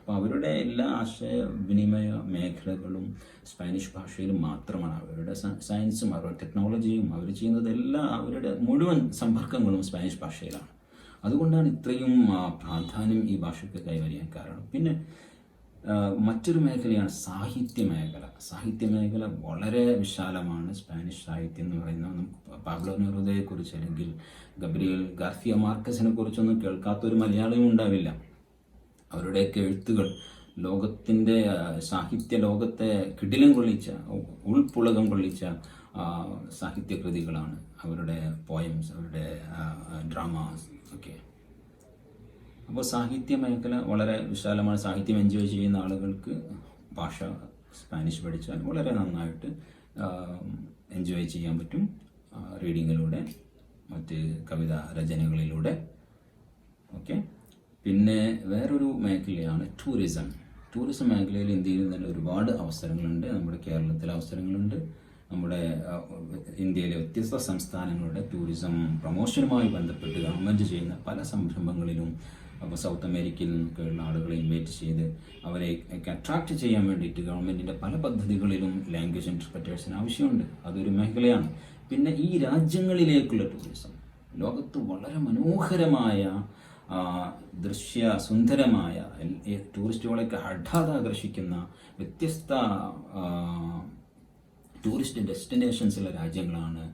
അപ്പോൾ അവരുടെ എല്ലാ ആശയവിനിമയ മേഖലകളും സ്പാനിഷ് ഭാഷയിൽ മാത്രമാണ്. അവരുടെ സയൻസും അവരുടെ ടെക്നോളജിയും അവർ ചെയ്യുന്നതെല്ലാം, അവരുടെ മുഴുവൻ സമ്പർക്കങ്ങളും സ്പാനിഷ് ഭാഷയിലാണ്. അതുകൊണ്ടാണ് ഇത്രയും പ്രാധാന്യം ഈ ഭാഷയ്ക്ക് കൈവരിയാൻ കാരണം. പിന്നെ മറ്റൊരു മേഖലയാണ് സാഹിത്യ മേഖല. സാഹിത്യ മേഖല വളരെ വിശാലമാണ്. സ്പാനിഷ് സാഹിത്യം എന്ന് പറയുന്നത് പാബ്ലോ നെറൂദയെക്കുറിച്ച് അല്ലെങ്കിൽ ഗബ്രിയേൽ ഗാർസിയ മാർക്കസിനെ കുറിച്ചൊന്നും കേൾക്കാത്തൊരു മലയാളിയും ഉണ്ടാവില്ല. അവരുടെയൊക്കെ എഴുത്തുകൾ ലോകത്തിൻ്റെ സാഹിത്യ ലോകത്തെ കിടിലം കൊള്ളിച്ച, ഉൾപ്പുളകം കൊള്ളിച്ച സാഹിത്യകൃതികളാണ് അവരുടെ പോയംസ്, അവരുടെ ഡ്രാമാസ് ഒക്കെ. അപ്പോൾ സാഹിത്യ മേഖല വളരെ വിശാലമാണ്. സാഹിത്യം എൻജോയ് ചെയ്യുന്ന ആളുകൾക്ക് ഭാഷ സ്പാനിഷ് പഠിച്ചാൽ വളരെ നന്നായിട്ട് എൻജോയ് ചെയ്യാൻ പറ്റും. റീഡിങ്ങിലൂടെ, മറ്റ് കവിതാ രചനകളിലൂടെ ഒക്കെ. പിന്നെ വേറൊരു മേഖലയാണ് ടൂറിസം. ടൂറിസം മേഖലയിൽ ഇന്ത്യയിൽ തന്നെ ഒരുപാട് അവസരങ്ങളുണ്ട്. നമ്മുടെ കേരളത്തിലെ അവസരങ്ങളുണ്ട്. നമ്മുടെ ഇന്ത്യയിലെ വ്യത്യസ്ത സംസ്ഥാനങ്ങളുടെ ടൂറിസം പ്രൊമോഷനുമായി ബന്ധപ്പെട്ട് ഗവൺമെൻറ് ചെയ്യുന്ന പല സംരംഭങ്ങളിലും, അപ്പോൾ സൗത്ത് അമേരിക്കയിൽ നിന്നൊക്കെയുള്ള ആളുകളെ ഇൻവൈറ്റ് ചെയ്ത് അവരെ അട്രാക്റ്റ് ചെയ്യാൻ വേണ്ടിയിട്ട് ഗവൺമെൻറ്റിൻ്റെ പല പദ്ധതികളിലും ലാംഗ്വേജ് ഇൻ്റർപ്രറ്റേഴ്സിന് ആവശ്യമുണ്ട്. അതൊരു മേഖലയാണ്. പിന്നെ ഈ രാജ്യങ്ങളിലേക്കുള്ള ടൂറിസം, ലോകത്ത് വളരെ മനോഹരമായ സുന്ദരമായ ടൂറിസ്റ്റുകളെയൊക്കെ ഹഠാത് ആകർഷിക്കുന്ന വ്യത്യസ്ത ടൂറിസ്റ്റ് ഡെസ്റ്റിനേഷൻസുള്ള രാജ്യങ്ങളാണ്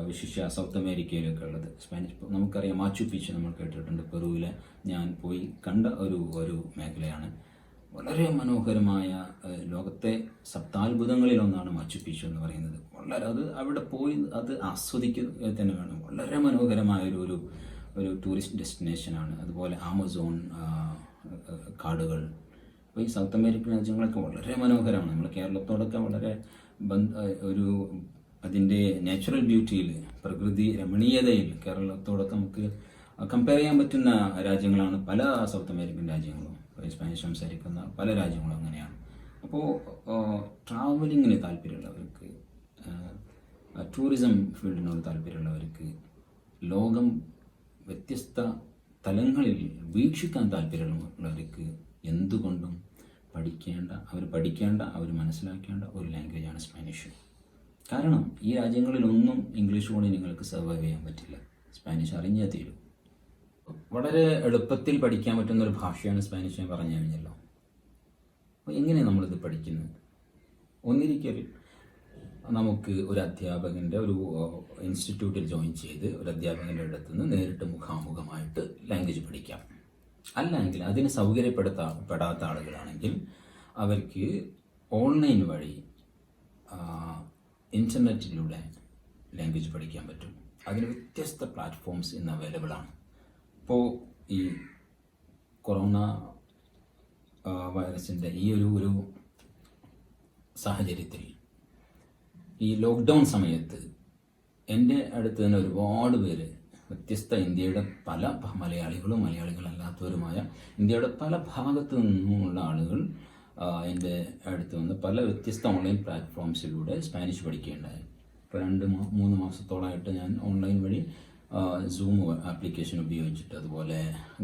വിശിഷ്യ സൗത്ത് അമേരിക്കയിലൊക്കെ ഉള്ളത്. സ്പാനിഷ് നമുക്കറിയാം, മാച്ചു പീച്ച് നമ്മൾ കേട്ടിട്ടുണ്ട്. പെറുവിലെ ഞാൻ പോയി കണ്ട ഒരു മേഖലയാണ്. വളരെ മനോഹരമായ, ലോകത്തെ സപ്താത്ഭുതങ്ങളിലൊന്നാണ് മാച്ചു പീച്ചു എന്ന് പറയുന്നത്. അവിടെ പോയി അത് ആസ്വദിക്കുക തന്നെ വേണം. വളരെ മനോഹരമായ ഒരു ടൂറിസ്റ്റ് ഡെസ്റ്റിനേഷനാണ്. അതുപോലെ ആമസോൺ കാടുകൾ. അപ്പോൾ ഈ സൗത്ത് അമേരിക്കൻ രാജ്യങ്ങളൊക്കെ വളരെ മനോഹരമാണ്. നമ്മൾ കേരളത്തോടൊക്കെ വളരെ അതിൻ്റെ നാച്ചുറൽ ബ്യൂട്ടിയിൽ, പ്രകൃതി രമണീയതയിൽ കേരളത്തോടൊക്കെ നമുക്ക് കമ്പയർ ചെയ്യാൻ പറ്റുന്ന രാജ്യങ്ങളാണ് പല സൗത്ത് അമേരിക്കൻ രാജ്യങ്ങളും. സ്പാനിഷ് സംസാരിക്കുന്ന പല രാജ്യങ്ങളും അങ്ങനെയാണ്. അപ്പോൾ ട്രാവലിങ്ങിന് താല്പര്യമുള്ളവർക്ക്, ടൂറിസം ഫീൽഡിനോട് താല്പര്യമുള്ളവർക്ക്, ലോകം വ്യത്യസ്ത തലങ്ങളിൽ വീക്ഷിക്കാൻ താല്പര്യമുള്ളവർക്ക് എന്തുകൊണ്ടും പഠിക്കേണ്ട, അവർ മനസ്സിലാക്കേണ്ട ഒരു ലാംഗ്വേജാണ് സ്പാനിഷ്. കാരണം ഈ രാജ്യങ്ങളിലൊന്നും ഇംഗ്ലീഷ് കൊണ്ട് നിങ്ങൾക്ക് സർവൈവ് ചെയ്യാൻ പറ്റില്ല. സ്പാനിഷ് അറിഞ്ഞേ തീരും. വളരെ എളുപ്പത്തിൽ പഠിക്കാൻ പറ്റുന്ന ഒരു ഭാഷയാണ് സ്പാനിഷ്, ഞാൻ പറഞ്ഞു കഴിഞ്ഞല്ലോ. അപ്പോൾ എങ്ങനെയാണ് നമ്മളിത് പഠിക്കുന്നത്? ഒന്നിരിക്കൽ നമുക്ക് ഒരു അധ്യാപകൻ്റെ ഒരു ഇൻസ്റ്റിറ്റ്യൂട്ടിൽ ജോയിൻ ചെയ്ത് ഒരു അധ്യാപകൻ്റെ അടുത്ത് നിന്ന് നേരിട്ട് മുഖാമുഖമായിട്ട് ലാംഗ്വേജ് പഠിക്കാം. അല്ലെങ്കിൽ അതിന് സൗകര്യപ്പെടാത്ത ആളുകളാണെങ്കിൽ അവർക്ക് ഓൺലൈൻ വഴി ഇൻ്റർനെറ്റിലൂടെ ലാംഗ്വേജ് പഠിക്കാൻ പറ്റും. അതിന് വ്യത്യസ്ത പ്ലാറ്റ്ഫോംസ് ഇന്ന് അവൈലബിൾ ആണ്. ഇപ്പോൾ ഈ കൊറോണ വൈറസിൻ്റെ ഈ ഒരു സാഹചര്യത്തിൽ, ഈ ലോക്ക്ഡൗൺ സമയത്ത് എൻ്റെ അടുത്ത് തന്നെ ഒരുപാട് പേര് വ്യത്യസ്ത ഇന്ത്യയുടെ പല മലയാളികളും മലയാളികളല്ലാത്തവരുമായ ഇന്ത്യയുടെ പല ഭാഗത്തു നിന്നുമുള്ള ആളുകൾ എൻ്റെ അടുത്ത് വന്ന് പല വ്യത്യസ്ത ഓൺലൈൻ പ്ലാറ്റ്ഫോംസിലൂടെ സ്പാനിഷ് പഠിക്കുകയുണ്ടായി. ഇപ്പോൾ 2-3 മാസത്തോളമായിട്ട് ഞാൻ ഓൺലൈൻ വഴി സൂം ആപ്ലിക്കേഷൻ ഉപയോഗിച്ചിട്ട്, അതുപോലെ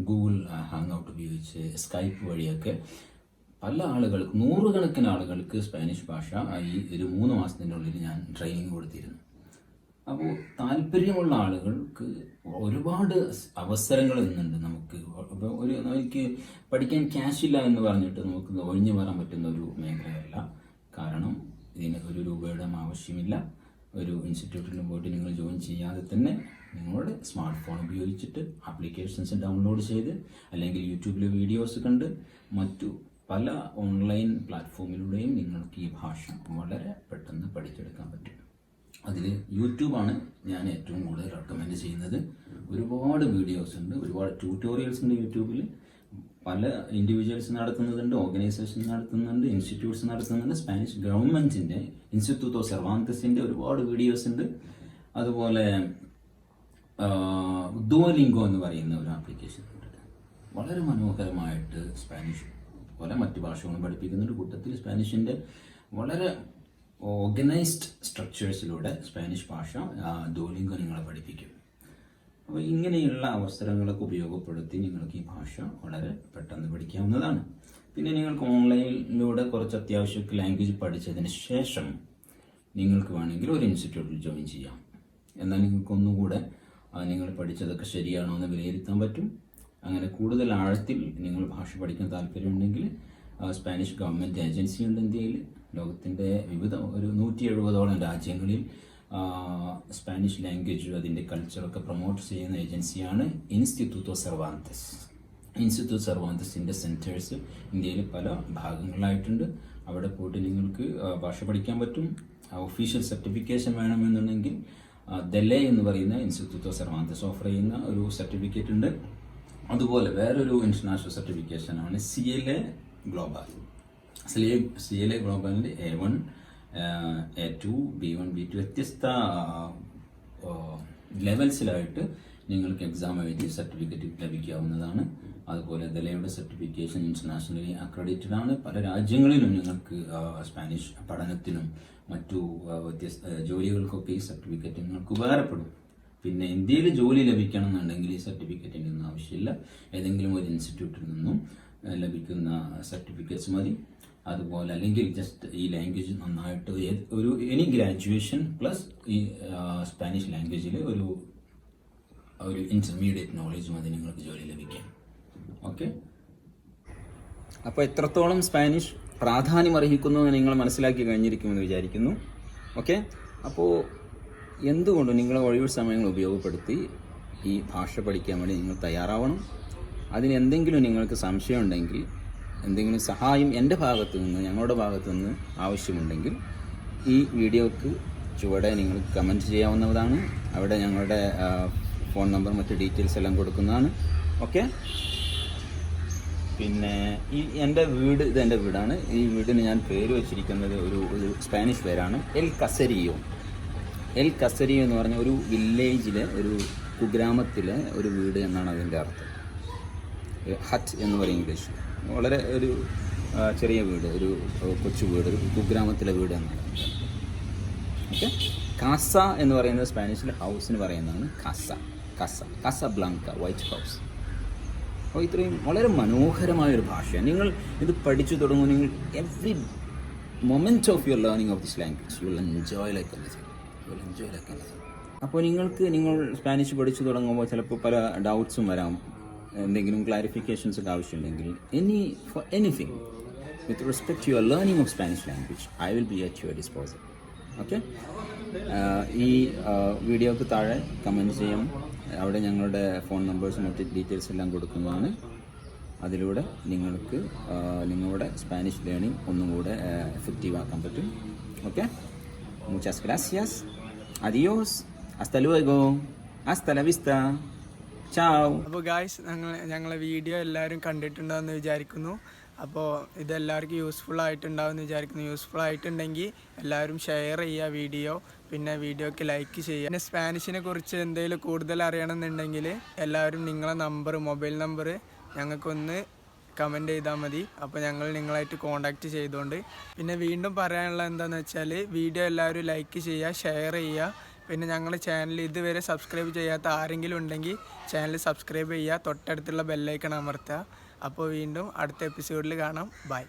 ഗൂഗിൾ ഹാങ് ഔട്ട് ഉപയോഗിച്ച്, സ്കൈപ്പ് വഴിയൊക്കെ പല ആളുകൾക്ക്, നൂറുകണക്കിന് ആളുകൾക്ക് സ്പാനിഷ് ഭാഷ ഈ ഒരു 3 മാസത്തിനുള്ളിൽ ഞാൻ ട്രെയിനിങ് കൊടുത്തിരുന്നു. അപ്പോൾ താല്പര്യമുള്ള ആളുകൾക്ക് ഒരുപാട് അവസരങ്ങൾ ഇന്നുണ്ട്. നമുക്ക് പഠിക്കാൻ ക്യാഷ് ഇല്ല എന്ന് പറഞ്ഞിട്ട് നമുക്ക് ഒഴിഞ്ഞു മാറാൻ പറ്റുന്ന ഒരു മേഖലയല്ല. കാരണം ഇതിന് 1 രൂപയുടെ ആവശ്യമില്ല. ഒരു ഇൻസ്റ്റിറ്റ്യൂട്ടിൽ പോയിട്ട് നിങ്ങൾ ജോയിൻ ചെയ്യാതെ തന്നെ നിങ്ങളുടെ സ്മാർട്ട് ഫോൺ ഉപയോഗിച്ചിട്ട് ആപ്ലിക്കേഷൻസ് ഡൗൺലോഡ് ചെയ്ത്, അല്ലെങ്കിൽ യൂട്യൂബിലെ വീഡിയോസ് കണ്ട്, മറ്റു പല ഓൺലൈൻ പ്ലാറ്റ്ഫോമിലൂടെയും നിങ്ങൾക്ക് ഈ ഭാഷ വളരെ പെട്ടെന്ന് പഠിച്ചെടുക്കാൻ പറ്റും. അതിൽ യൂട്യൂബാണ് ഞാൻ ഏറ്റവും കൂടുതൽ റെക്കമെൻഡ് ചെയ്യുന്നത്. ഒരുപാട് വീഡിയോസ് ഉണ്ട്, ഒരുപാട് ട്യൂട്ടോറിയൽസ് ഉണ്ട് യൂട്യൂബിൽ. പല ഇൻഡിവിജ്വൽസ് നടത്തുന്നതുണ്ട്, ഓർഗനൈസേഷൻ നടത്തുന്നുണ്ട്, ഇൻസ്റ്റിറ്റ്യൂട്ട്സ് നടത്തുന്നുണ്ട്. സ്പാനിഷ് ഗവൺമെൻറ്റിൻ്റെ ഇൻസ്റ്റിറ്റ്യൂട്ടോ സെർവാന്തസിൻ്റെ ഒരുപാട് വീഡിയോസ് ഉണ്ട്. അതുപോലെ ഡുവലിംഗോ എന്ന് പറയുന്ന ഒരു ആപ്ലിക്കേഷൻ ഉണ്ട്. വളരെ മനോഹരമായിട്ട് സ്പാനിഷ് പോലെ മറ്റു ഭാഷകളും പഠിപ്പിക്കുന്നുണ്ട്. കൂട്ടത്തിൽ സ്പാനിഷിൻ്റെ വളരെ ഓർഗനൈസ്ഡ് സ്ട്രക്ചേഴ്സിലൂടെ സ്പാനിഷ് ഭാഷ ഡുവലിംഗോ നിങ്ങളെ പഠിപ്പിക്കും. അപ്പോൾ ഇങ്ങനെയുള്ള അവസരങ്ങളൊക്കെ ഉപയോഗപ്പെടുത്തി നിങ്ങൾക്ക് ഈ ഭാഷ വളരെ പെട്ടെന്ന് പഠിക്കാവുന്നതാണ്. പിന്നെ നിങ്ങൾക്ക് ഓൺലൈനിലൂടെ കുറച്ച് അത്യാവശ്യം ലാംഗ്വേജ് പഠിച്ചതിന് ശേഷം നിങ്ങൾക്ക് വേണമെങ്കിൽ ഒരു ഇൻസ്റ്റിറ്റ്യൂട്ടിൽ ജോയിൻ ചെയ്യാം. എന്നാൽ നിങ്ങൾക്കൊന്നുകൂടെ നിങ്ങൾ പഠിച്ചതൊക്കെ ശരിയാണോ എന്ന് വിലയിരുത്താൻ പറ്റും. അങ്ങനെ കൂടുതൽ ആഴത്തിൽ നിങ്ങൾ ഭാഷ പഠിക്കാൻ താല്പര്യമുണ്ടെങ്കിൽ സ്പാനിഷ് ഗവൺമെൻറ് ഏജൻസി ഉണ്ട് ഇന്ത്യയിൽ. ലോകത്തിൻ്റെ വിവിധ 170ഓളം രാജ്യങ്ങളിൽ സ്പാനിഷ് ലാംഗ്വേജ് അതിൻ്റെ കൾച്ചറൊക്കെ പ്രൊമോട്ട് ചെയ്യുന്ന ഏജൻസിയാണ് ഇൻസ്റ്റിറ്റ്യൂട്ടോ സെർവാന്തസ്. ഇൻസ്റ്റിറ്റ്യൂട്ട് സെർവാന്തസിൻ്റെ സെൻറ്റേഴ്സ് ഇന്ത്യയിൽ പല ഭാഗങ്ങളിലായിട്ടുണ്ട്. അവിടെ പോയിട്ട് നിങ്ങൾക്ക് ഭാഷ പഠിക്കാൻ പറ്റും. ഒഫീഷ്യൽ സർട്ടിഫിക്കേഷൻ വേണമെന്നുണ്ടെങ്കിൽ ദെലെ എന്ന് പറയുന്ന ഇൻസ്റ്റിറ്റ്യൂട്ടോ സെർവാന്തസ് ഓഫർ ചെയ്യുന്ന ഒരു സർട്ടിഫിക്കറ്റ് ഉണ്ട്. അതുപോലെ വേറൊരു ഇൻ്റർനാഷണൽ സർട്ടിഫിക്കേഷനാണ് CLA ഗ്ലോബൽ. CLA ഗ്ലോബലിൻ്റെ A1, A2, B1, B2 വ്യത്യസ്ത ലെവൽസിലായിട്ട് നിങ്ങൾക്ക് എക്സാം എഴുതി സർട്ടിഫിക്കറ്റ് ലഭിക്കാവുന്നതാണ്. അതുപോലെ ദലയുടെ സർട്ടിഫിക്കേഷൻ ഇൻ്റർനാഷണലി അക്രഡിറ്റഡ് ആണ്. പല രാജ്യങ്ങളിലും നിങ്ങൾക്ക് സ്പാനിഷ് പഠനത്തിനും മറ്റു വ്യത്യസ്ത ജോലികൾക്കൊക്കെ ഈ സർട്ടിഫിക്കറ്റ് നിങ്ങൾക്ക് ഉപകാരപ്പെടും. പിന്നെ ഇന്ത്യയിൽ ജോലി ലഭിക്കണം എന്നുണ്ടെങ്കിൽ ഈ സർട്ടിഫിക്കറ്റിൻ്റെ ഒന്നും ആവശ്യമില്ല. ഏതെങ്കിലും ഒരു ഇൻസ്റ്റിറ്റ്യൂട്ടിൽ നിന്നും ലഭിക്കുന്ന സർട്ടിഫിക്കറ്റ്സ് മതി. അതുപോലെ അല്ലെങ്കിൽ ജസ്റ്റ് ഈ ലാംഗ്വേജ് നന്നായിട്ട് എനി ഗ്രാജുവേഷൻ പ്ലസ് ഈ സ്പാനിഷ് ലാംഗ്വേജിൽ ഒരു ഇൻ്റർമീഡിയറ്റ് നോളേജ് മതി നിങ്ങൾക്ക് ജോലി ലഭിക്കാൻ. ഓക്കെ, അപ്പോൾ എത്രത്തോളം സ്പാനിഷ് പ്രാധാന്യം അർഹിക്കുന്നു എന്ന് നിങ്ങൾ മനസ്സിലാക്കി കഴിഞ്ഞിരിക്കുമെന്ന് വിചാരിക്കുന്നു. ഓക്കെ, അപ്പോൾ എന്തുകൊണ്ടും നിങ്ങളെ ഒഴിവ് സമയങ്ങൾ ഉപയോഗപ്പെടുത്തി ഈ ഭാഷ പഠിക്കാൻ വേണ്ടി നിങ്ങൾ തയ്യാറാവണം. അതിന് എന്തെങ്കിലും നിങ്ങൾക്ക് സംശയമുണ്ടെങ്കിൽ, എന്തെങ്കിലും സഹായം എൻ്റെ ഭാഗത്തു നിന്ന്, ഞങ്ങളുടെ ഭാഗത്തു നിന്ന് ആവശ്യമുണ്ടെങ്കിൽ ഈ വീഡിയോക്ക് ചുവടെ നിങ്ങൾ കമൻറ്റ് ചെയ്യാവുന്നതാണ്. അവിടെ ഞങ്ങളുടെ ഫോൺ നമ്പർ മറ്റ് ഡീറ്റെയിൽസ് എല്ലാം കൊടുക്കുന്നതാണ്. ഓക്കെ, പിന്നെ എൻ്റെ വീടാണ്. ഈ വീടിന് ഞാൻ പേര് വെച്ചിരിക്കുന്നത് ഒരു സ്പാനിഷ് പേരാണ്, എൽ കസരിയോ എന്ന് പറഞ്ഞ ഒരു വില്ലേജിലെ, ഒരു കുഗ്രാമത്തിലെ ഒരു വീട് എന്നാണ് അതിൻ്റെ അർത്ഥം. ഹട്ട് എന്ന് പറയും ഇംഗ്ലീഷ്. വളരെ ഒരു ചെറിയ വീട്, ഒരു കൊച്ചു വീട്, ഒരു കുഗ്രാമത്തിലെ വീട് എന്നാണ്. ഓക്കെ, കാസ എന്ന് പറയുന്നത് സ്പാനിഷിൽ ഹൗസിന് പറയുന്നതാണ് കാസ ബ്ലാങ്ക, വൈറ്റ് ഹൗസ്. അപ്പോൾ ഇത്രയും വളരെ മനോഹരമായൊരു ഭാഷയാണ്. നിങ്ങൾ ഇത് പഠിച്ചു തുടങ്ങും, നിങ്ങൾ every moment of your learning of this language you will enjoy like anything. അപ്പോൾ നിങ്ങൾ സ്പാനിഷ് പഠിച്ചു തുടങ്ങുമ്പോൾ ചിലപ്പോൾ പല ഡൗട്ട്സും വരാം. എന്തെങ്കിലും ക്ലാരിഫിക്കേഷൻസൊക്കെ ആവശ്യമുണ്ടെങ്കിൽ anything with respect to your learning of Spanish language I will be at your disposal. Okay, ഈ വീഡിയോക്ക് താഴെ കമൻറ്റ് ചെയ്യണം. അവിടെ ഞങ്ങളുടെ ഫോൺ നമ്പേഴ്സും മറ്റ് ഡീറ്റെയിൽസ് എല്ലാം കൊടുക്കുന്നതാണ്. അതിലൂടെ നിങ്ങൾക്ക് നിങ്ങളുടെ സ്പാനിഷ് ലേണിംഗ് ഒന്നും കൂടെ എഫക്റ്റീവ് ആക്കാൻ പറ്റും. Okay, muchas gracias, adiós, hasta luego, hasta la vista, ciao. അപ്പോൾ ഗായ്സ്, ഞങ്ങളെ വീഡിയോ എല്ലാവരും കണ്ടിട്ടുണ്ടാവുമെന്ന് വിചാരിക്കുന്നു. അപ്പോൾ ഇതെല്ലാവർക്കും യൂസ്ഫുൾ ആയിട്ടുണ്ടാവുമെന്ന് വിചാരിക്കുന്നു. യൂസ്ഫുൾ ആയിട്ടുണ്ടെങ്കിൽ എല്ലാവരും ഷെയർ ചെയ്യുക വീഡിയോ. പിന്നെ വീഡിയോക്ക് ലൈക്ക് ചെയ്യുക. പിന്നെ സ്പാനിഷിനെ കുറിച്ച് എന്തെങ്കിലും കൂടുതൽ അറിയണമെന്നുണ്ടെങ്കിൽ എല്ലാവരും നിങ്ങളെ മൊബൈൽ നമ്പർ ഞങ്ങൾക്കൊന്ന് കമൻറ്റ് ചെയ്താൽ മതി. അപ്പോൾ ഞങ്ങൾ നിങ്ങളായിട്ട് കോൺടാക്റ്റ് ചെയ്തുകൊണ്ട്. പിന്നെ വീണ്ടും പറയാനുള്ള എന്താണെന്ന് വെച്ചാൽ വീഡിയോ എല്ലാവരും ലൈക്ക് ചെയ്യുക, ഷെയർ ചെയ്യുക. പിന്നെ ഞങ്ങളുടെ ചാനൽ ഇതുവരെ സബ്സ്ക്രൈബ് ചെയ്യാത്ത ആരെങ്കിലും ഉണ്ടെങ്കിൽ ചാനൽ സബ്സ്ക്രൈബ് ചെയ്യുക, തൊട്ടടുത്തുള്ള ബെല്ലൈക്കൺ അമർത്തുക. അപ്പോൾ വീണ്ടും അടുത്ത എപ്പിസോഡിൽ കാണാം. ബൈ.